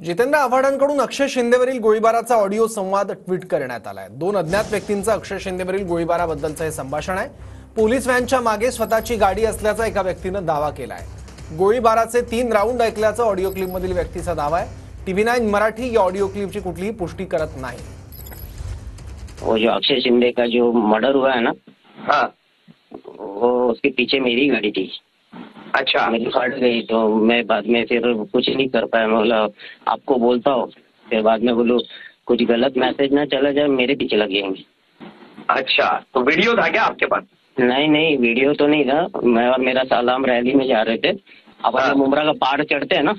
Jitendra आव्हाडांकडून Akshay शिंदेवरील गोळीबाराचा audio संवाद tweet करण्यात आलाय। दोन अज्ञात व्यक्तींचा अक्षय शिंदेवरील गोळीबाराबद्दलचं हे संभाषण आहे। पोलीस व्हॅनच्या मागे स्वतःची गाडी असल्याचा एका व्यक्तीने दावा केलाय। गोळीबाराचे 3 राउंड ऐकल्याचा ऑडिओ क्लिपमधील व्यक्तीचा दावा आहे। TV9 मराठी या ऑडिओ क्लिपची कुठलीही पुष्टी करत नाही। वो जो अक्षय शिंदे का जो मर्डर हुआ है ना, हाँ, वो उसके पीछे मेरी गाड़ी थी। अच्छा, मेरी फट गई तो मैं बाद में फिर कुछ नहीं कर पाया। मैं बोला आपको बोलता हूँ, फिर बाद में बोलो कुछ गलत मैसेज ना चला जाए, मेरे पीछे लग जाएंगे। अच्छा, तो वीडियो था क्या आपके पास? नहीं, वीडियो तो नहीं था। मैं और मेरा साला हम रैली में जा रहे थे। अब हाँ। मुमरा का पहाड़ चढ़ते हैं ना,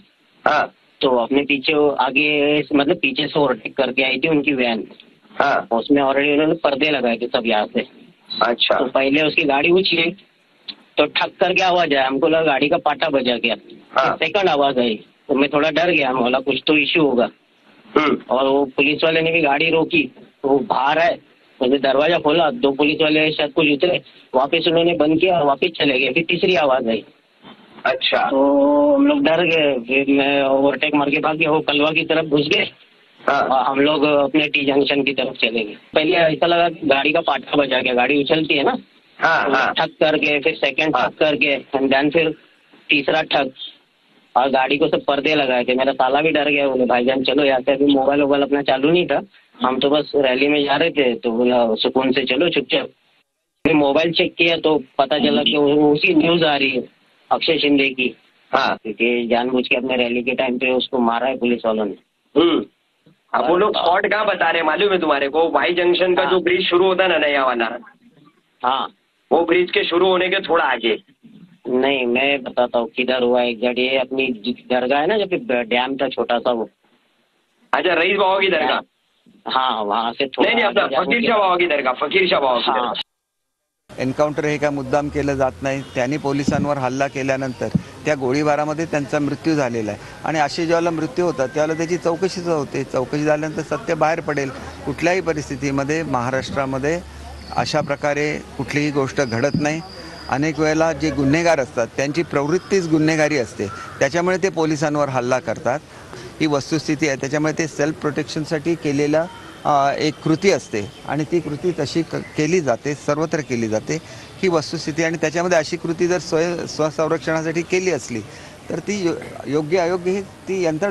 हाँ, तो अपने पीछे वो आगे मतलब पीछे से ओवरटेक करके आई थी उनकी वैन। हाँ, उसमें ऑलरेडी उन्होंने पर्दे लगाए थे सब यहाँ से। अच्छा, तो पहले उसकी गाड़ी उछली तो ठक करके आवाज आया, हमको लगा गाड़ी का पाटा बजा गया। हाँ। सेकंड आवाज आई तो मैं थोड़ा डर गया, बोला कुछ तो इश्यू होगा। और वो पुलिस वाले ने भी गाड़ी रोकी तो वो बाहर आए, मैंने दरवाजा खोला, 2 पुलिस वाले शायद कुछ उतरे, वापस उन्होंने बंद किया और वापस चले गए। फिर तीसरी आवाज आई। अच्छा, तो हम लोग डर गए, फिर मैं ओवरटेक मार के भाग गया, वो कलवा की तरफ घुस गए। हाँ, और हम लोग अपने टी जंक्शन की तरफ चले गए। पहले ऐसा लगा कि गाड़ी का पाटा बजा गया, गाड़ी उछलती है ना, हाँ, हाँ, ठक करके फिर सेकंड ठक करके एंड देन फिर तीसरा ठक, और गाड़ी को सब पर्दे लगाए थे। मेरा साला भी डर गया, बोले भाईजान चलो यहाँ से। अभी मोबाइल वोबाइल अपना चालू नहीं था, हम तो बस रैली में जा रहे थे, तो बोला सुकून से चलो चुपचाप। फिर मोबाइल चेक किया तो पता चला कि उसी न्यूज आ रही है अक्षय शिंदे की। हाँ, क्योंकि जानबूझ के अपने रैली के टाइम पे उसको मारा है पुलिस वालों ने। अब वो लोग स्पॉट कहाँ बता रहे हैं मालूम है तुम्हारे को? वाई जंक्शन का जो ब्रिज शुरू होता है ना, नया वाला, हाँ, वो ब्रिज के शुरू होने के थोड़ा आगे। नहीं मैं बताता हूँ किधर हुआ एग्जैक्ट। ये अपनी दरगाह है ना, जब डैम था छोटा सा वो। अच्छा, रईस बाबा की दरगाह? हाँ, वहाँ से थोड़ा नहीं, आपला फकीर शाह बाबा की दरगाह, फकीर शाह बाबा की हाँ। दरगाह। एन्काउंटर हे काय मुद्दाम केलं जात नाही। त्यांनी पोलिसांवर हल्ला केल्यानंतर त्या गोळीबारामध्ये त्यांचा मृत्यू झालेला आहे आणि अशी ज्यावेळेला मृत्यू होता त्यावेळेला त्याची चौकशी होते। चौकशी झाल्यानंतर सत्य बाहेर पडेल। कुठल्याही परिस्थितीमध्ये महाराष्ट्रामध्ये अशा प्रकारे कुठलीही गोष्ट घडत नाही। अनेक वेळेला जे गुन्हेगार असतात त्यांची प्रवृत्तीच गुन्हेगारी असते, त्याच्यामुळे ते पोलिसांवर हल्ला करतात। ही वस्तुस्थिती आहे। त्याच्यामुळे ते सेल्फ प्रोटेक्शनसाठी केलेला एक कृती असते आणि ती कृती तशी केली जाते, सर्वत्र केली जाते ही वस्तुस्थिती। आणि त्याच्यामध्ये अशी कृती जर स्वसंरक्षणासाठी केली असली तर ती योग्य अयोग्य ही ती यंत्रणा